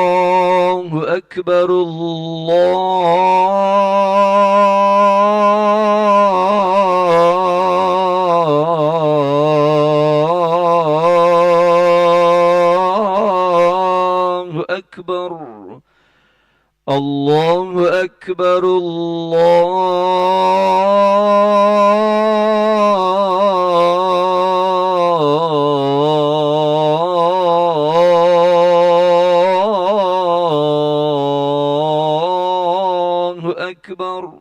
الله أكبر الله أكبر الله أكبر الله أكبر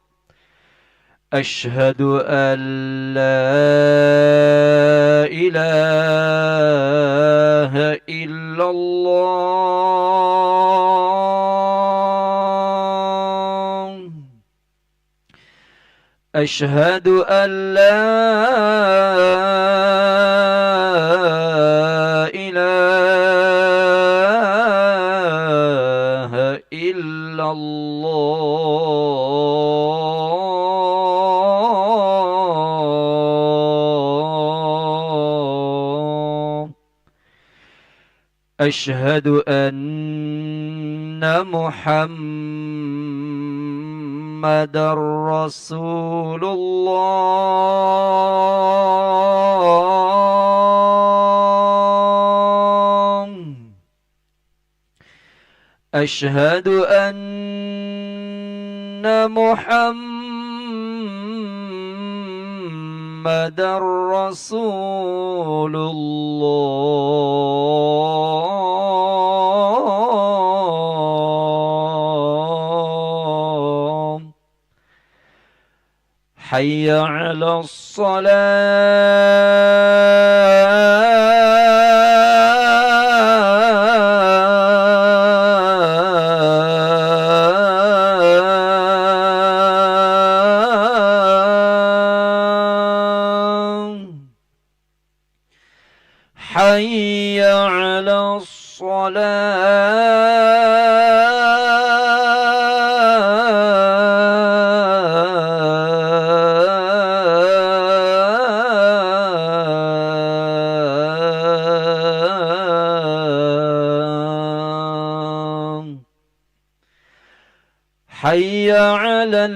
أشهد أن لا إله إلا الله أشهد أن لا إله إلا الله أشهد أن محمد رسول الله أشهد أن محمد رسول الله حي على الصلاة حي على الصلاة حي على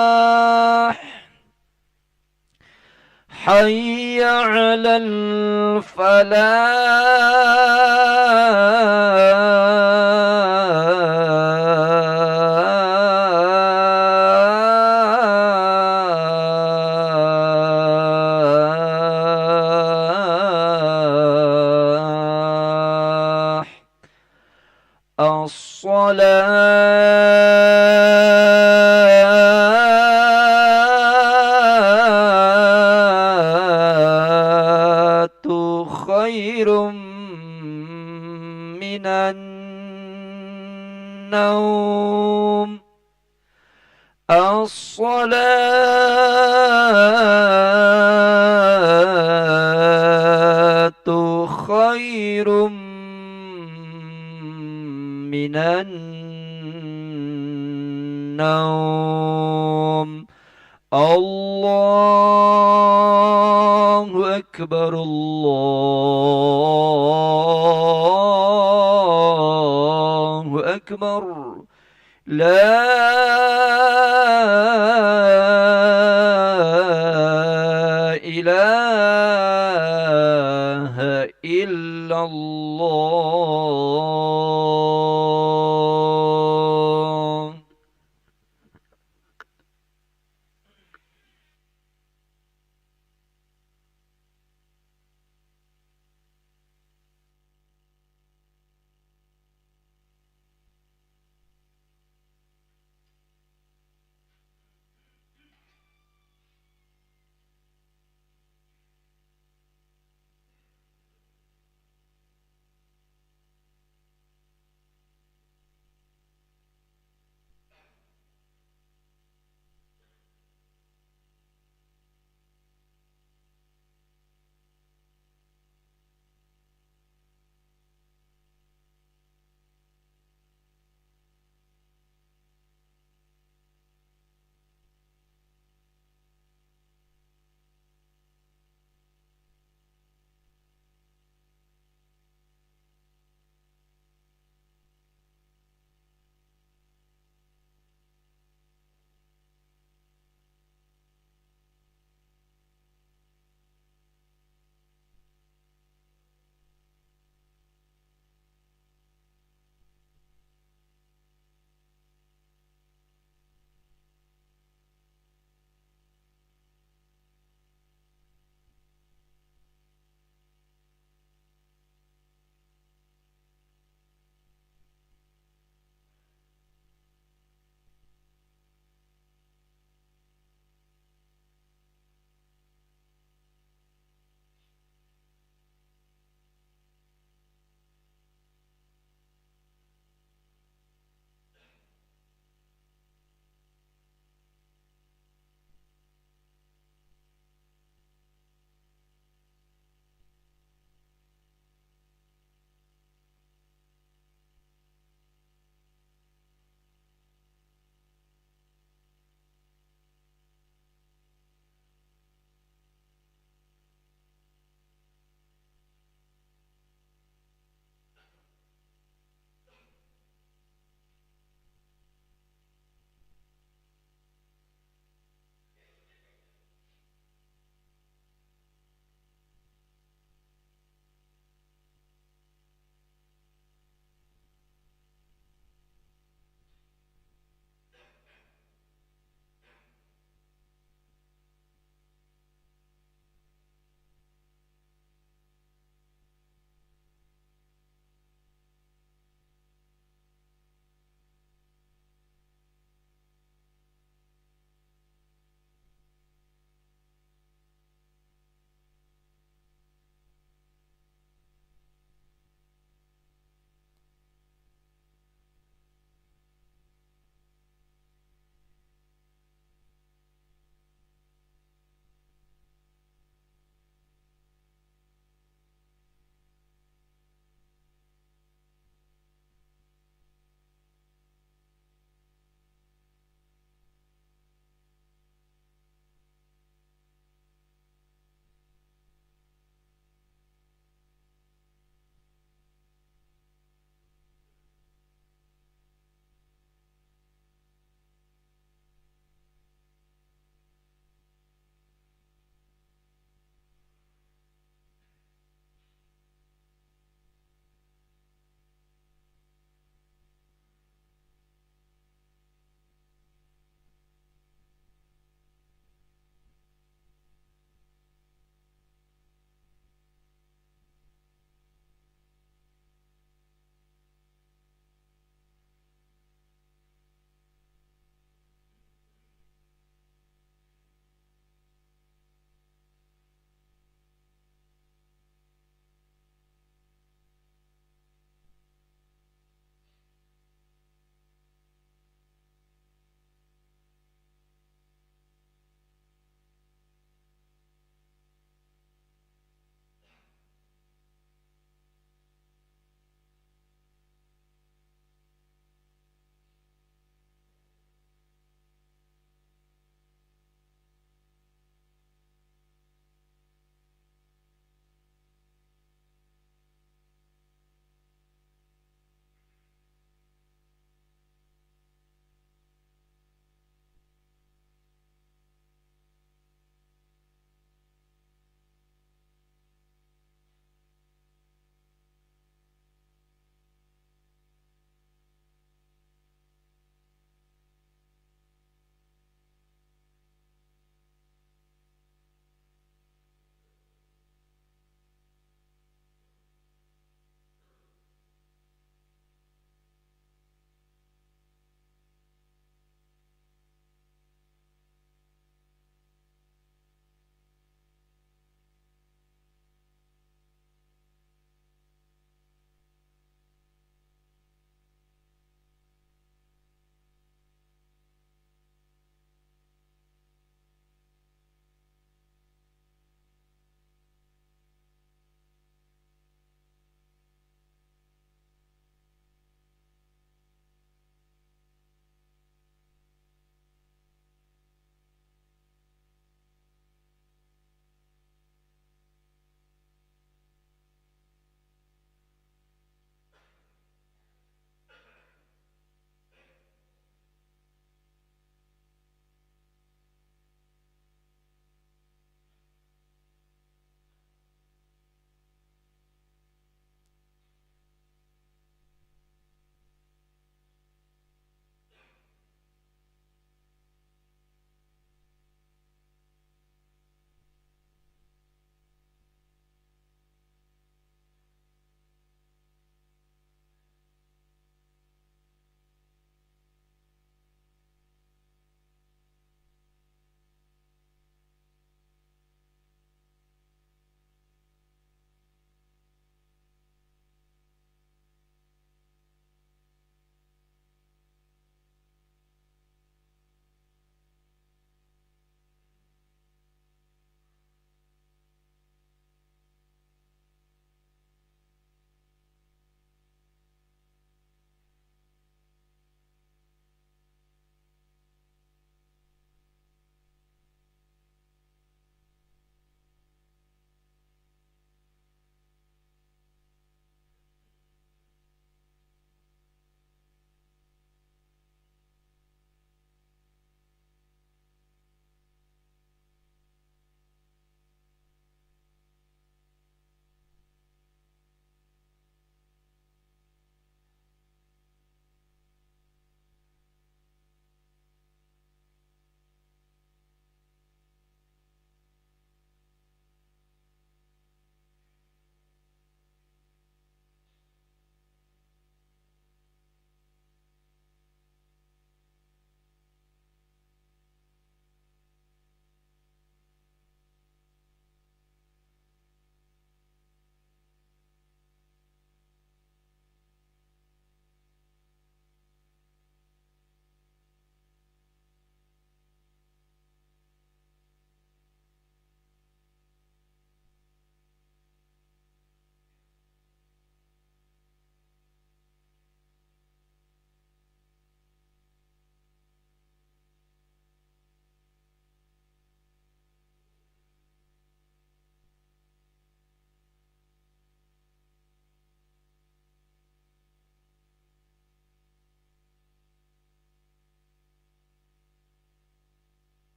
الفلاح حي على الفلاح الصلاة خير من النوم الصلاة خير من النوم الله أكبر الله أكبر لا إله إلا الله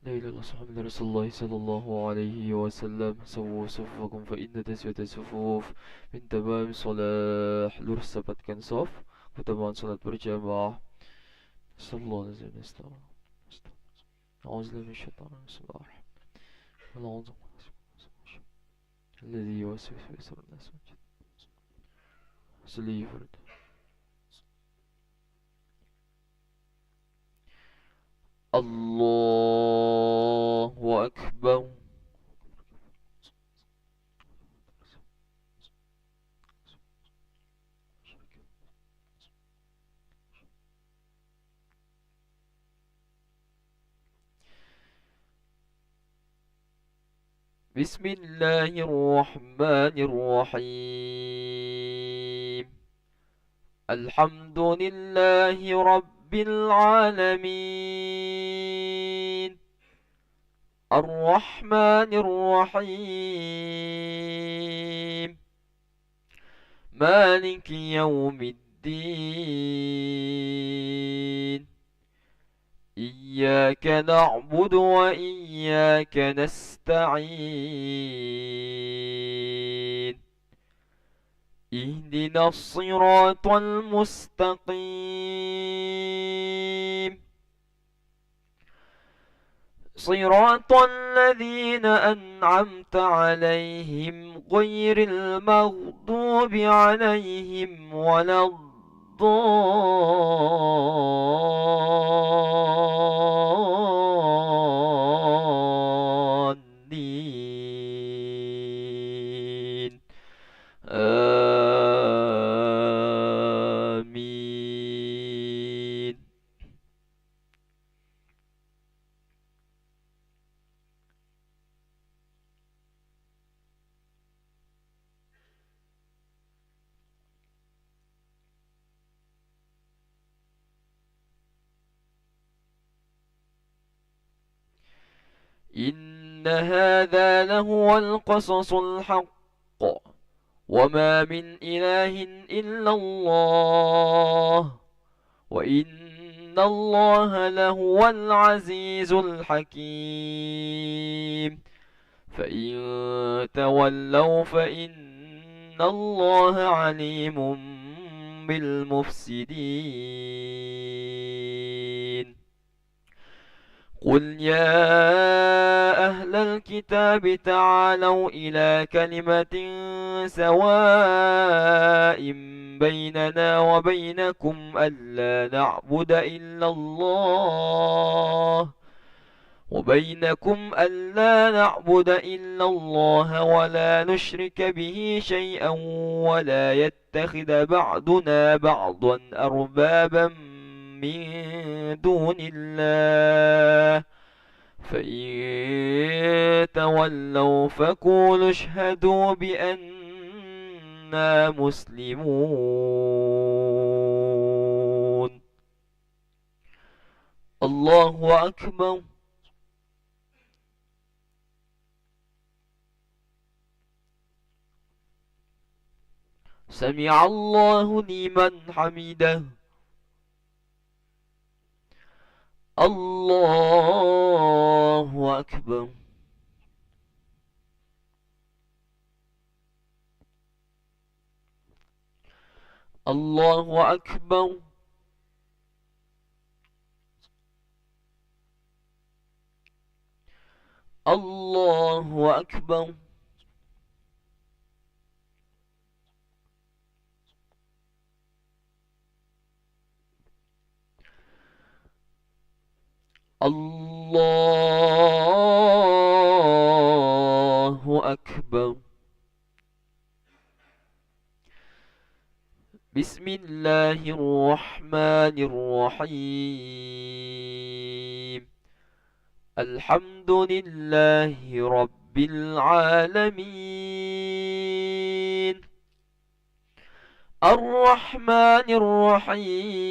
لا إله إلا الله محمد رسول الله صلى الله عليه وسلم. سووا صفوفكم فإن تسوية الصفوف من تمام الصلاة. Lurus dapatkan saf, keutamaan salat berjamaah. Sallallahu alaihi wasallam. أعوذ بالله من الشيطان الرجيم. بسم الله الرحمن الرحيم. الذي يوسوس في صدور الناس من صلي فرد. الله أكبر. بسم الله الرحمن الرحيم. الحمد لله رب العالمين. الرحمن الرحيم. مالك يوم الدين. إياك نعبد وإياك نستعين. اهدنا الصراط المستقيم. صراط الذين أنعمت عليهم غير المغضوب عليهم ولا الضالين. آمين. إن هذا لهو القصص الحق وما من إله إلا الله وإن الله لهو العزيز الحكيم. فإن تولوا فإن الله عليم بالمفسدين. قل يا أهل الكتاب تعالوا إلى كلمة سواء بيننا وبينكم ألا نعبد إلا الله ولا نشرك به شيئا ولا يتخذ بعضنا بعضا أربابا من دون الله. فإن تولوا فقولوا اشهدوا بأننا مسلمون. الله أكبر. سمع الله لمن حمده. الله أكبر. الله أكبر. الله أكبر. الله أكبر. بسم الله الرحمن الرحيم. الحمد لله رب العالمين. الرحمن الرحيم.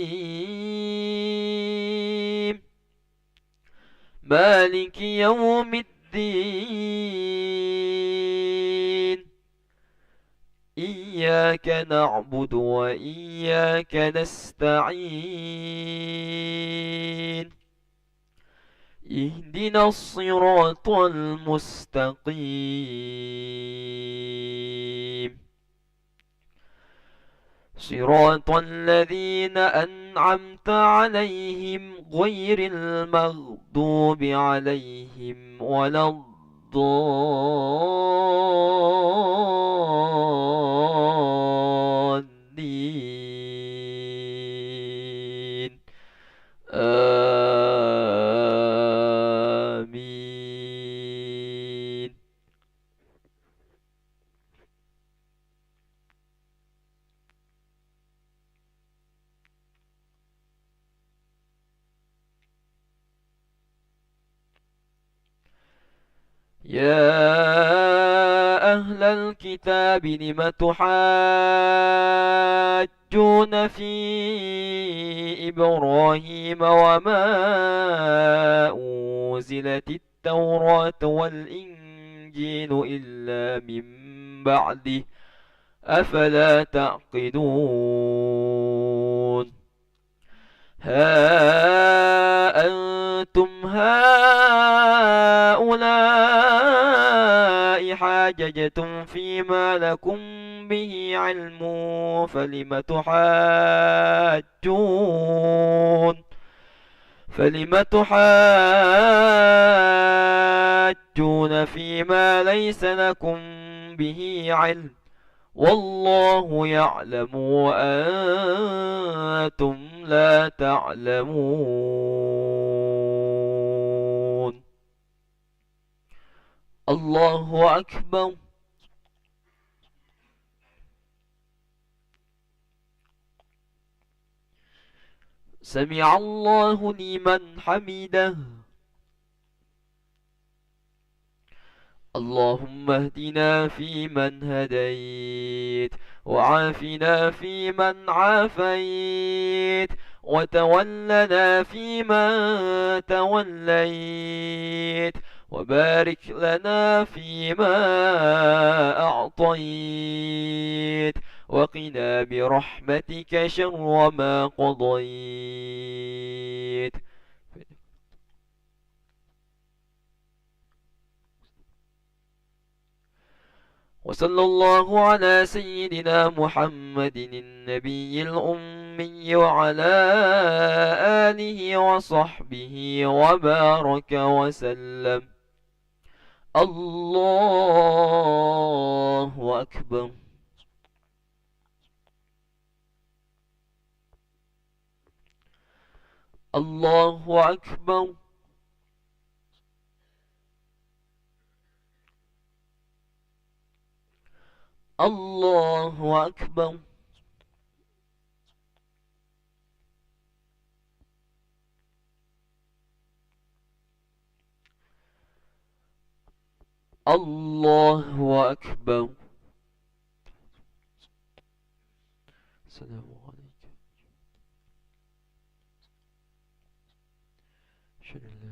مالك يوم الدين. إياك نعبد وإياك نستعين. اهدنا الصراط المستقيم صراط الذين أنعمت عليهم غير المغضوب عليهم ولا الضالين آمين. يا أهل الكتاب لم تحاجون في إبراهيم وما أنزلت التوراة والإنجيل إلا من بعده أفلا تعقلون ها أنتم هؤلاء حاججتم فيما لكم به علم فلم تحاجون فيما ليس لكم به علم والله يعلم وأنتم لا تعلمون. الله أكبر. سمع الله لمن حمده. اللهم اهدنا فيمن هديت وعافنا فيمن عافيت وتولنا فيمن توليت وبارك لنا فيما أعطيت وقنا برحمتك شر ما قضيت. وصلى الله على سيدنا محمد النبي الأمي وعلى آله وصحبه وبارك وسلم. الله أكبر. الله أكبر. الله أكبر. الله أكبر. السلام عليكم. أشهد أن لا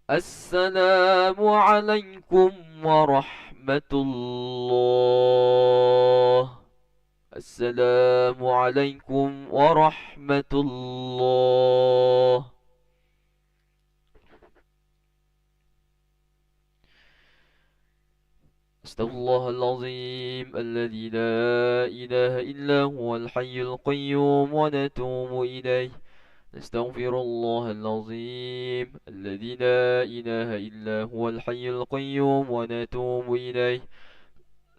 السلام عليكم ورحمة الله. السلام عليكم ورحمة الله. استغفر الله العظيم الذي لا إله إلا هو الحي القيوم ونتوب إليه. نستغفر الله العظيم الذي لا إله إلا هو الحي القيوم ونتوب إليه.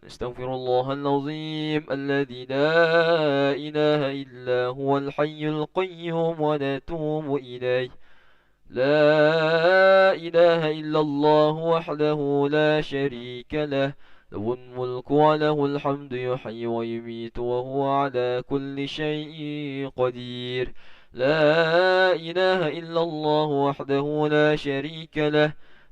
نستغفر الله العظيم الذي لا إله إلا هو الحي القيوم ونتوب إليه. لا إله إلا الله وحده لا شريك له له الملك وله الحمد يحيي ويميت وهو على كل شيء قدير. لا إله إلا الله وحده لا شريك له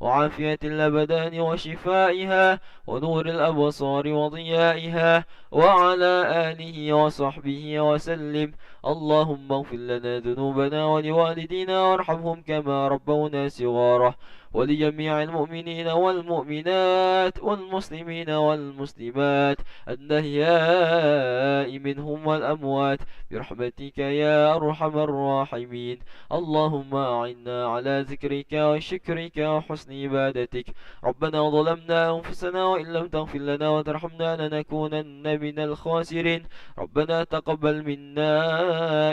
وعافية الأبدان وشفائها ونور الأبصار وضيائها، وعلى آله وصحبه وسلم. اللهم اغفر لنا ذنوبنا ولوالدينا وارحمهم كما ربونا صغارا، ولجميع المؤمنين والمؤمنات والمسلمين والمسلمات الأحياء منهم والأموات برحمتك يا أرحم الراحمين. اللهم أعنا على ذكرك وشكرك وحسن عبادتك. ربنا ظلمنا أنفسنا وإن لم تغفر لنا وترحمنا لنكونن من الخاسرين. ربنا تقبل منا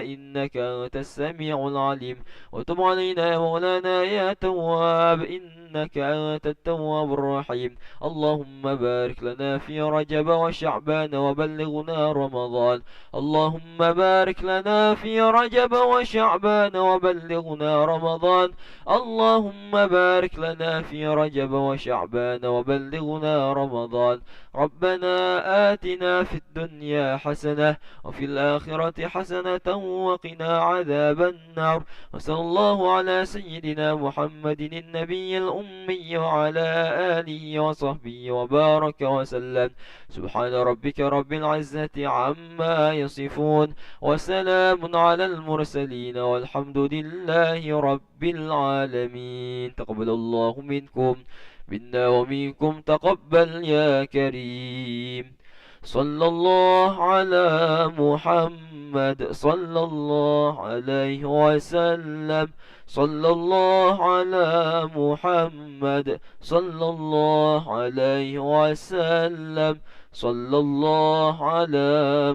إنك أنت السميع العليم، وتب علينا يا مولانا يا تواب إنك أنت التواب الرحيم. اللهم بارك لنا في رجب وشعبان وبلغنا رمضان. اللهم بارك لنا في رجب وشعبان وبلغنا رمضان. اللهم بارك لنا في رجب وشعبان وبلغنا رمضان. ربنا آتنا في الدنيا حسنة وفي الآخرة حسنة وقنا عذاب النار. وصلى الله على سيدنا محمد النبي الأمي وعلى آله وصحبه وبارك وسلم. سبحان ربك رب العزة عما يصفون، وسلام على المرسلين، والحمد لله رب العالمين. تقبل الله منكم منا ومنكم، تقبل يا كريم. صلى الله على محمد صلى الله عليه وسلم. صلى الله على محمد صلى الله عليه وسلم. صلى الله على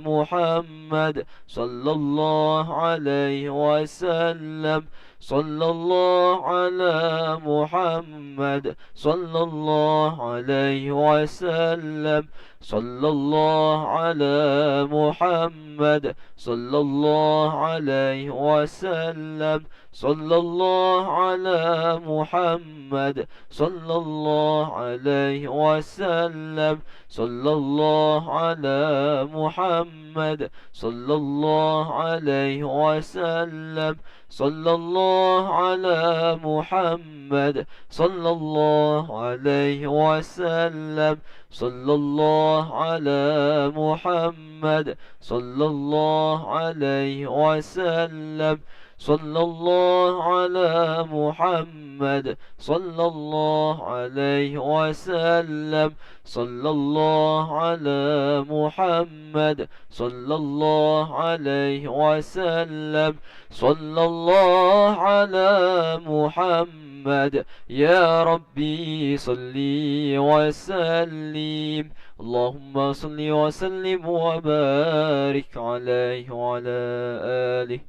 محمد صلى الله عليه وسلم. صلى الله على محمد صلى الله عليه وسلم. صلى الله على محمد صلى الله عليه وسلم. صلى الله على محمد صلى الله عليه وسلم. صلى الله على محمد صلى الله عليه وسلم. صلى الله على محمد صلى الله عليه وسلم. صلى الله على محمد صلى الله عليه وسلم. صلى الله على محمد صلى الله عليه وسلم. صلى الله على محمد صلى الله عليه وسلم. صلى الله على محمد يا ربي صلي وسلم. اللهم صل وسلم وبارك عليه وعلى آله